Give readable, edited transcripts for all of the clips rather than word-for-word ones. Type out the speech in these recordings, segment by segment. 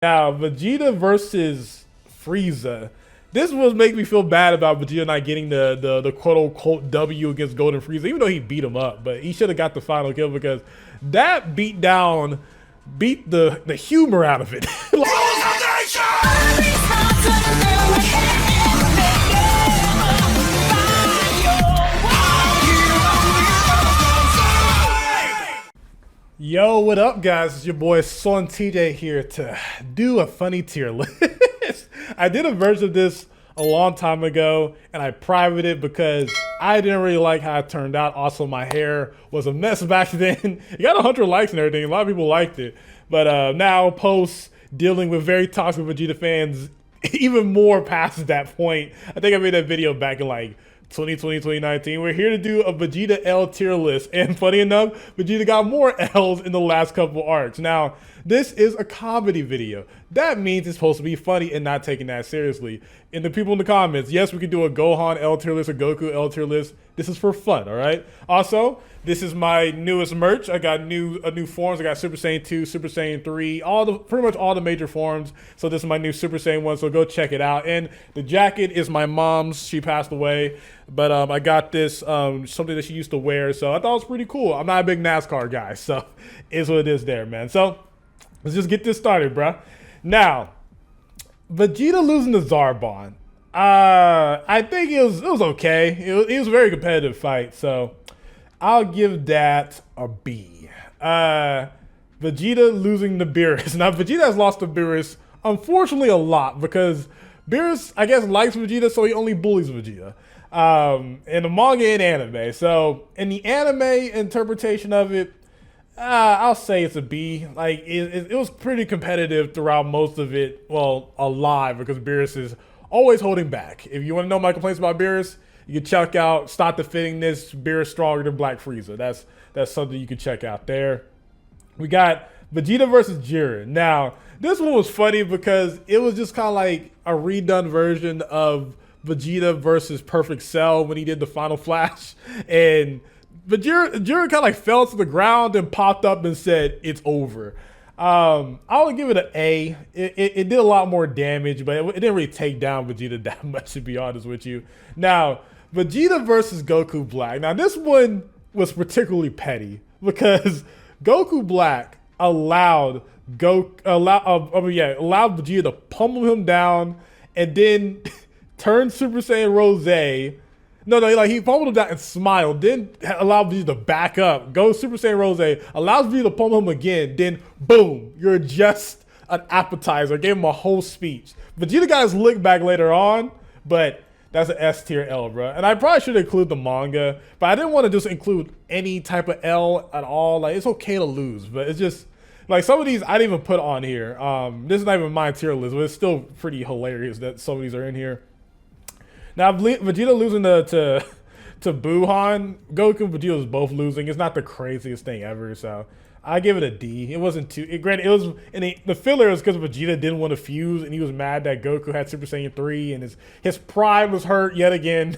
Now, Vegeta versus Frieza. This was making me feel bad about Vegeta not getting the quote unquote W against Golden Frieza, even though he beat him up. But he should have got the final kill because that beatdown beat the humor out of it. Yo, what up, guys? It's your boy SonTJ here to do a funny tier list. I did a version of this a long time ago, and I privated it because I didn't really like how it turned out. Also, my hair was a mess back then. It got 100 likes and everything. A lot of people liked it. But now, post dealing with very toxic Vegeta fans, even more past that point. I think I made that video back in like 2020, 2019. We're here to do a Vegeta L tier list. And funny enough, Vegeta got more L's in the last couple arcs. Now, this is a comedy video. That means it's supposed to be funny and not taken that seriously. And the people in the comments, yes, we could do a Gohan L tier list or Goku L tier list. This is for fun, all right? Also, this is my newest merch. I got new forms. I got Super Saiyan 2, Super Saiyan 3, pretty much all the major forms. So this is my new Super Saiyan 1, so go check it out. And the jacket is my mom's. She passed away. But I got this, something that she used to wear. So I thought it was pretty cool. I'm not a big NASCAR guy, so it's what it is there, man. So let's just get this started, bro. Now, Vegeta losing to Zarbon. I think it was okay. It was a very competitive fight, so I'll give that a B. Vegeta losing to Beerus. Now, Vegeta has lost to Beerus, unfortunately, a lot because Beerus, I guess, likes Vegeta, so he only bullies Vegeta. In the manga and anime. So in the anime interpretation of it, I'll say it's a B. Like it was pretty competitive throughout most of it. Well, alive because Beerus is always holding back. If you want to know my complaints about Beerus, you can check out Stop the Fittingness, Beerus Stronger Than Black Frieza. That's something you can check out there. We got Vegeta versus Jiren. Now, this one was funny because it was just kind of like a redone version of Vegeta versus Perfect Cell when he did the final flash, and Jiren kind of like fell to the ground and popped up and said it's over. I would give it an A. It did a lot more damage, but it didn't really take down Vegeta that much, to be honest with you. Now, Vegeta versus Goku Black. Now, this one was particularly petty because Goku Black allowed Vegeta to pummel him down and then turned Super Saiyan Rose. No, like he pummeled him down and smiled, then allowed Vegeta to back up, go Super Saiyan Rose, allows Vegeta to pummel him again, then boom, you're just an appetizer. Gave him a whole speech. Vegeta got his lick back later on, but that's an S tier L, bro. And I probably should include the manga, but I didn't want to just include any type of L at all. Like, it's okay to lose, but it's just like some of these I didn't even put on here. This is not even my tier list, but it's still pretty hilarious that some of these are in here. Now, Vegeta losing to Buhan, Goku and Vegeta was both losing. It's not the craziest thing ever, so I give it a D. It wasn't too. Granted, it was, and the filler was because Vegeta didn't want to fuse, and he was mad that Goku had Super Saiyan 3, and his pride was hurt yet again.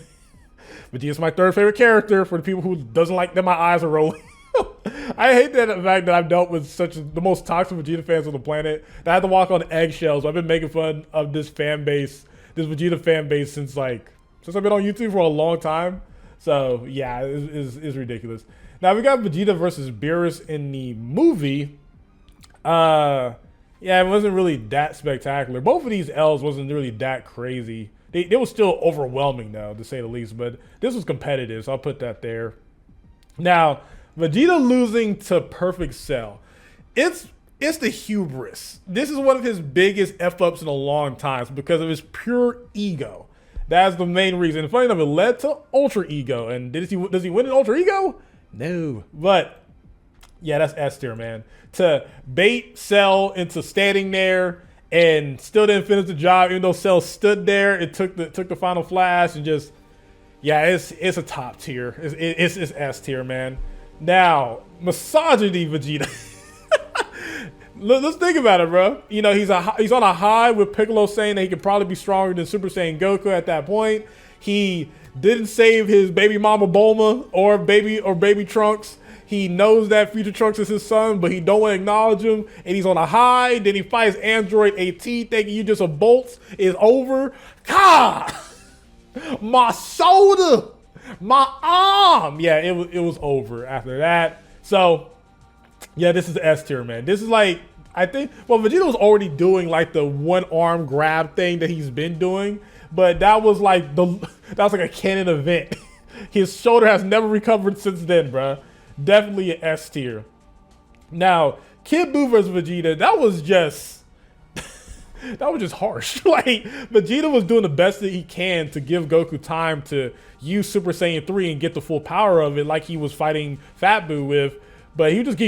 Vegeta's my third favorite character for the people who doesn't like that my eyes are rolling. I hate that the fact that I've dealt with the most toxic Vegeta fans on the planet. That I had to walk on eggshells. I've been making fun of this fan base, this Vegeta fan base, since I've been on YouTube for a long time. So yeah, it's ridiculous. Now we got Vegeta versus Beerus in the movie. Yeah, it wasn't really that spectacular. Both of these L's wasn't really that crazy. They were still overwhelming though, to say the least, but this was competitive, so I'll put that there. Now, Vegeta losing to Perfect Cell. It's the hubris. This is one of his biggest F-ups in a long time because of his pure ego. That's the main reason. Funny enough, it led to Ultra Ego. And does he win an Ultra Ego? No. But yeah, that's S tier, man. To bait Cell into standing there and still didn't finish the job, even though Cell stood there, it took the final flash and just, yeah, it's a top tier. It's S tier, man. Now, misogyny Vegeta. Let's think about it, bro. You know, he's on a high with Piccolo saying that he could probably be stronger than Super Saiyan Goku at that point. He didn't save his baby mama Bulma or baby Trunks. he knows that Future Trunks is his son, but he don't want to acknowledge him, and he's on a high. Then he fights Android 18, thinking you just a bolt. Is over. God, my shoulder, my arm. Yeah, it was over after that. So, yeah, this is S tier, man. This is like, I think, well, Vegeta was already doing like the one arm grab thing that he's been doing, but that was like a canon event. His shoulder has never recovered since then, bruh. Definitely an S tier. Now, Kid Buu vs. Vegeta, that was just harsh. Like, Vegeta was doing the best that he can to give Goku time to use Super Saiyan 3 and get the full power of it, like he was fighting Fat Buu with. But he was just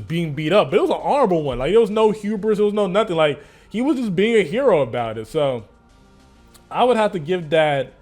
being beat up. But it was an honorable one. Like, there was no hubris, there was no nothing. Like, he was just being a hero about it. So, I would have to give that.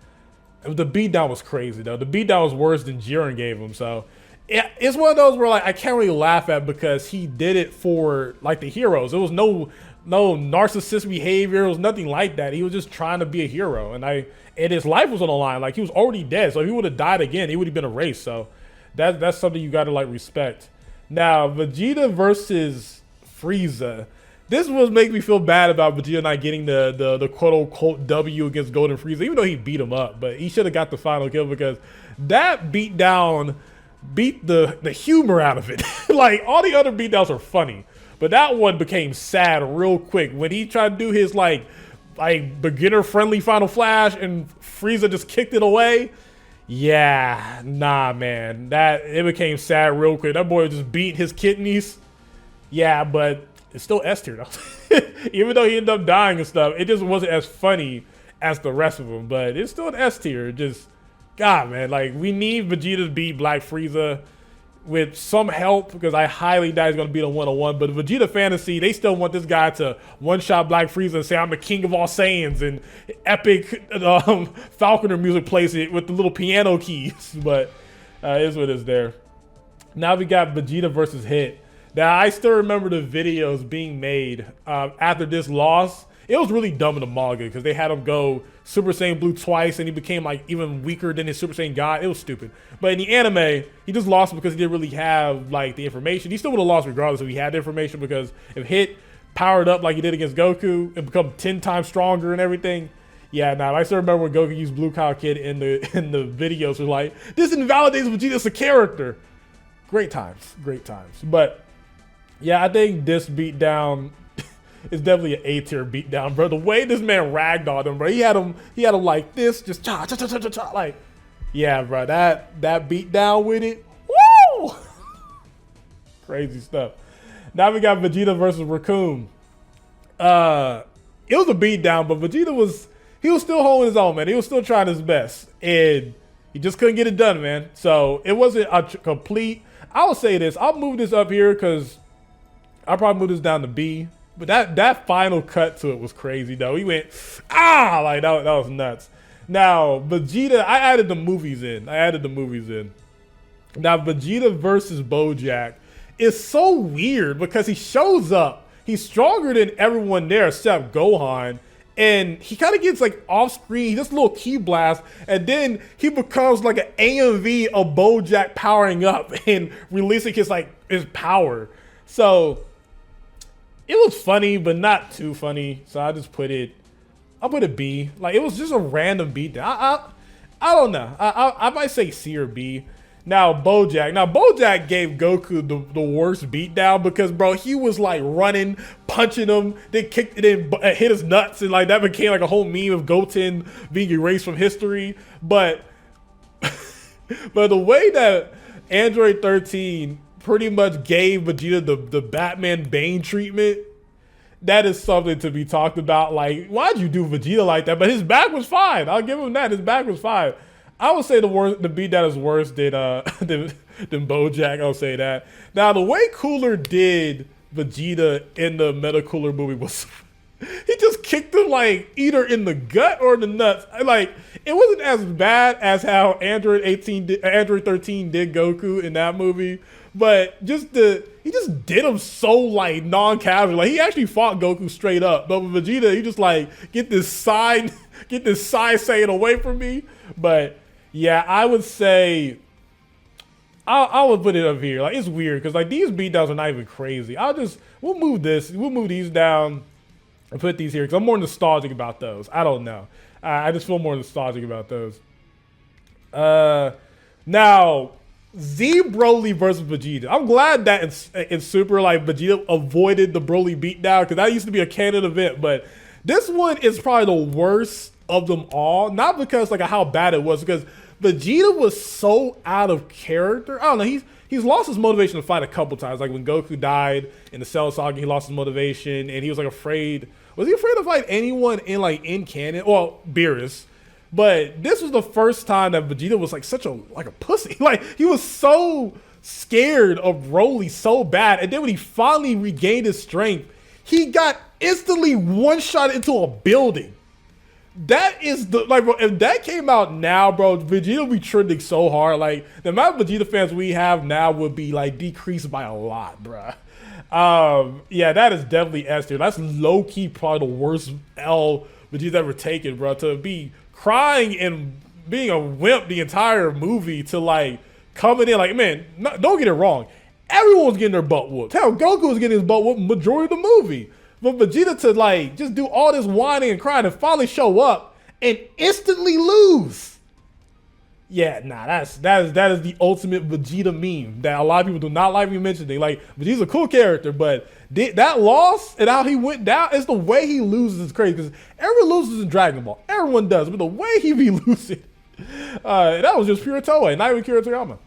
The beatdown was crazy though. The beatdown was worse than Jiren gave him. So it's one of those where like I can't really laugh at because he did it for like the heroes. It was no narcissist behavior. It was nothing like that. He was just trying to be a hero, and his life was on the line. Like, he was already dead. So if he would have died again, he would have been erased. So that's something you got to like respect. Now, Vegeta versus Frieza. This was making me feel bad about Vegeta not getting the quote-unquote W against Golden Frieza, even though he beat him up. But he should have got the final kill because that beatdown beat the humor out of it. Like, all the other beatdowns are funny, but that one became sad real quick when he tried to do his like beginner-friendly Final Flash and Frieza just kicked it away. Yeah, nah, man. It became sad real quick. That boy just beat his kidneys. Yeah, but it's still S tier though. Even though he ended up dying and stuff, it just wasn't as funny as the rest of them. But it's still an S tier. Just, God, man, like, we need Vegeta to beat Black Frieza with some help because I highly doubt he's gonna beat him 1-on-1. But Vegeta Fantasy, they still want this guy to one-shot Black Frieza and say, I'm the king of all Saiyans, and epic Falconer music plays it with the little piano keys. But it's what is there. Now we got Vegeta versus Hit. Now, I still remember the videos being made after this loss. It was really dumb in the manga because they had him go Super Saiyan Blue twice and he became like even weaker than his Super Saiyan God. It was stupid. But in the anime, he just lost because he didn't really have like the information. He still would have lost regardless if he had the information, because if Hit powered up like he did against Goku and become 10 times stronger and everything. Yeah, now I still remember when Goku used Blue Cow Kid in the videos. Were like, this invalidates Vegeta as a character. Great times, great times. But yeah, I think this beatdown is definitely an A tier beatdown, bro. The way this man ragdolled him, bro. He had him like this, just cha cha cha cha cha cha. Like, yeah, bro. That beatdown with it, woo! Crazy stuff. Now we got Vegeta versus Raccoon. It was a beatdown, but Vegeta was still holding his own, man. He was still trying his best, and he just couldn't get it done, man. So it wasn't a complete. I'll say this. I'll move this up here because I'll probably move this down to B. But that final cut to it was crazy, though. He went, like that was nuts. Now, Vegeta, I added the movies in. Now, Vegeta versus Bojack is so weird because he shows up. He's stronger than everyone there except Gohan. And he kind of gets like off screen, he just a little key blast, and then he becomes like an AMV of Bojack powering up and releasing his power. So it was funny, but not too funny. So I'll put it B. Like, it was just a random beatdown. I don't know. I might say C or B. Now Bojack gave Goku the worst beatdown because, bro, he was like running, punching him, then kicked it in, hit his nuts, and like that became like a whole meme of Goten being erased from history. But the way that Android 13 pretty much gave Vegeta the Batman Bane treatment, that is something to be talked about. Like, why'd you do Vegeta like that? But his back was fine. I'll give him that. His back was fine. I would say the beatdown is worse than Bojack. I'll say that. Now, the way Cooler did Vegeta in the Meta Cooler movie was he just kicked him like either in the gut or the nuts. Like, it wasn't as bad as how Android 13 did Goku in that movie, but he just did him so like non-casual. Like, he actually fought Goku straight up, but with Vegeta, he just like get this side saying away from me. But yeah, I would say I would put it up here. Like, it's weird because like these beatdowns are not even crazy. We'll move these down and put these here because I'm more nostalgic about those. I don't know. I just feel more nostalgic about those. Now, Z Broly versus Vegeta. I'm glad that in Super, like, Vegeta avoided the Broly beatdown because that used to be a canon event, but this one is probably the worst of them all. Not because like how bad it was, because Vegeta was so out of character. I don't know. He's lost his motivation to fight a couple times. Like when Goku died in the Cell Saga, he lost his motivation and he was like afraid. Was he afraid to fight anyone in canon? Well, Beerus. But this was the first time that Vegeta was like such a pussy. Like he was so scared of Broly so bad, and then when he finally regained his strength, he got instantly one-shot into a building. That is the like, bro, if that came out now, bro, Vegeta would be trending so hard. Like the amount of Vegeta fans we have now would be like decreased by a lot, bro. Yeah, that is definitely S tier. That's low key probably the worst L Vegeta's ever taken, bro. To be crying and being a wimp the entire movie to like coming in like, man, don't get it wrong. Everyone was getting their butt whooped. Hell, Goku was getting his butt whooped majority of the movie. But Vegeta to like just do all this whining and crying and finally show up and instantly lose. Yeah, nah, that is the ultimate Vegeta meme that a lot of people do not like me mentioning. Like Vegeta's a cool character, but that loss and how he went down is the way he loses is crazy. Because everyone loses in Dragon Ball, everyone does, but the way he be losing, that was just pure Toei, not even Akira Toriyama.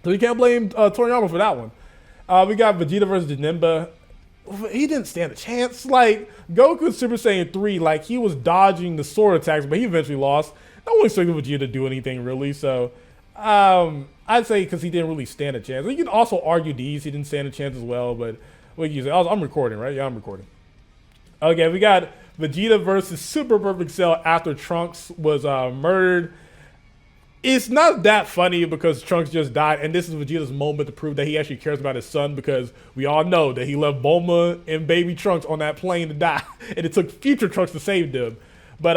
So you can't blame Toriyama for that one. We got Vegeta versus Janemba. He didn't stand a chance. Like Goku Super Saiyan 3, like he was dodging the sword attacks, but he eventually lost. No one expected Vegeta to do anything really, so I'd say because he didn't really stand a chance. You can also argue these, he didn't stand a chance as well, but what can you say? I'm recording, right? Yeah, I'm recording. Okay, we got Vegeta versus Super Perfect Cell after Trunks was murdered. It's not that funny because Trunks just died, and this is Vegeta's moment to prove that he actually cares about his son, because we all know that he left Bulma and baby Trunks on that plane to die, and it took future Trunks to save them. But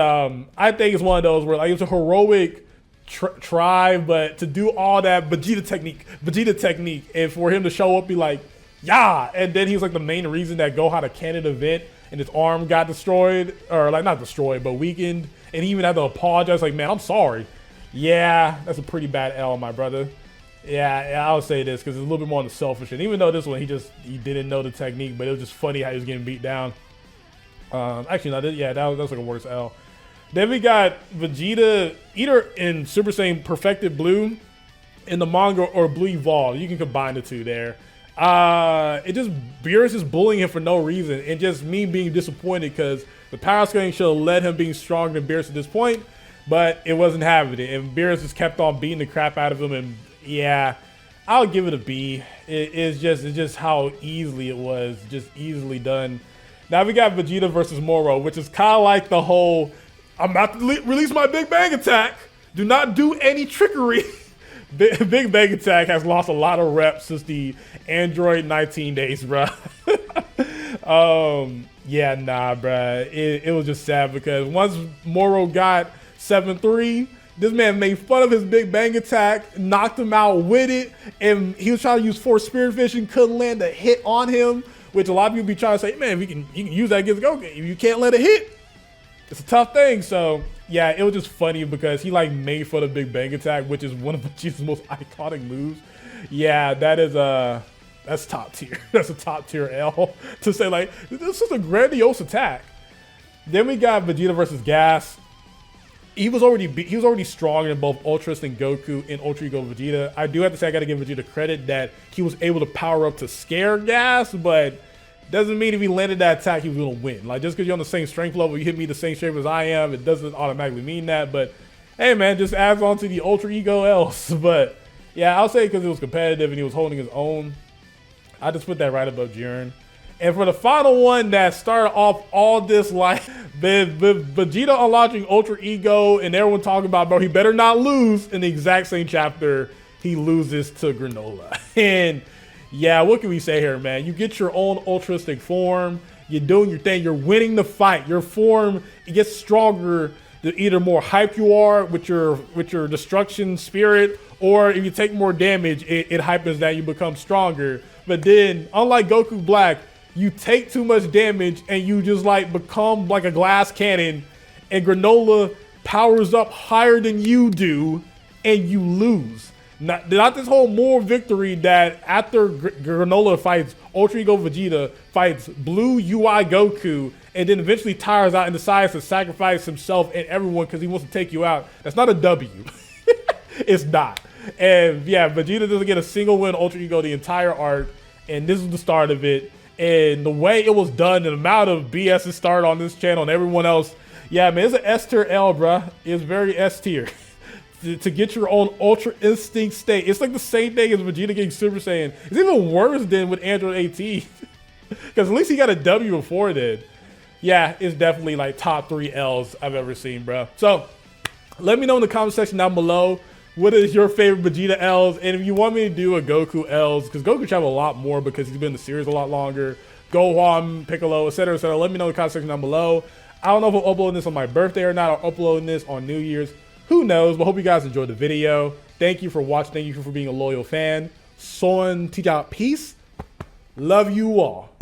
I think it's one of those where like, it's a heroic try, but to do all that Vegeta technique, and for him to show up, be like, yeah, and then he was like the main reason that Go had a canon event, and his arm got destroyed, or like not destroyed, but weakened, and he even had to apologize, like, man, I'm sorry. Yeah, that's a pretty bad L, my brother. Yeah, I'll say this because it's a little bit more on the selfish end. Even though this one, he didn't know the technique, but it was just funny how he was getting beat down. Actually, no, that was like a worse L. Then we got Vegeta either in Super Saiyan Perfected Blue in the manga or Blue Evolved. You can combine the two there. It just Beerus is bullying him for no reason, and just me being disappointed because the power scaling should have led him being stronger than Beerus at this point. But it wasn't having it, and Beerus just kept on beating the crap out of him, and yeah, I'll give it a B. It's just how easily it was, just easily done. Now we got Vegeta versus Moro, which is kind of like the whole, I'm about to release my Big Bang Attack. Do not do any trickery. Big Bang Attack has lost a lot of reps since the Android 19 days, bro. Yeah, nah, bro. It was just sad because once Moro got 7-3, this man made fun of his Big Bang Attack, knocked him out with it, and he was trying to use Force Spirit Vision, couldn't land a hit on him, which a lot of people be trying to say, man, you can use that against Goku. If you can't let it hit, it's a tough thing. So yeah, it was just funny because he like made fun of Big Bang Attack, which is one of Vegeta's most iconic moves. Yeah, that's top tier. That's a top tier L to say like, this is a grandiose attack. Then we got Vegeta versus Gas. He was already stronger than both Ultras and Goku in Ultra Ego Vegeta. I do have to say I got to give Vegeta credit that he was able to power up to scare Gas, but doesn't mean if he landed that attack he was gonna win. Like just because you're on the same strength level, you hit me the same strength as I am, it doesn't automatically mean that. But hey, man, just adds on to the Ultra Ego else. But yeah, I'll say because it was competitive and he was holding his own, I just put that right above Jiren. And for the final one that started off all this, like Vegeta unlocking Ultra Ego and everyone talking about, bro, he better not lose. In the exact same chapter, he loses to Granolah. And yeah, what can we say here, man? You get your own ultrastic form. You're doing your thing. You're winning the fight. Your form, it gets stronger the either more hype you are with your destruction spirit, or if you take more damage, it hypens that you become stronger. But then, unlike Goku Black, you take too much damage and you just like become like a glass cannon, and Granolah powers up higher than you do, and you lose. Not this whole moral victory that after Granolah fights Ultra Ego Vegeta, fights Blue UI Goku, and then eventually tires out and decides to sacrifice himself and everyone because he wants to take you out. That's not a W. It's not. And yeah, Vegeta doesn't get a single win Ultra Ego the entire arc, and this is the start of it. And the way it was done, the amount of BS is started on this channel and everyone else, yeah, man, it's an S tier L, bruh. It's very S tier. To get your own Ultra Instinct state. It's like the same thing as Vegeta getting Super Saiyan. It's even worse than with Android AT. Because at least he got a W before then. Yeah, it's definitely like top 3 L's I've ever seen, bro. So, let me know in the comment section down below, what is your favorite Vegeta L's? And if you want me to do a Goku L's, because Goku should have a lot more because he's been in the series a lot longer. Gohan, Piccolo, etc., etc. Let me know in the comment section down below. I don't know if I'm uploading this on my birthday or not, or uploading this on New Year's. Who knows, but hope you guys enjoyed the video. Thank you for watching. Thank you for being a loyal fan. SonTJ, peace. Love you all.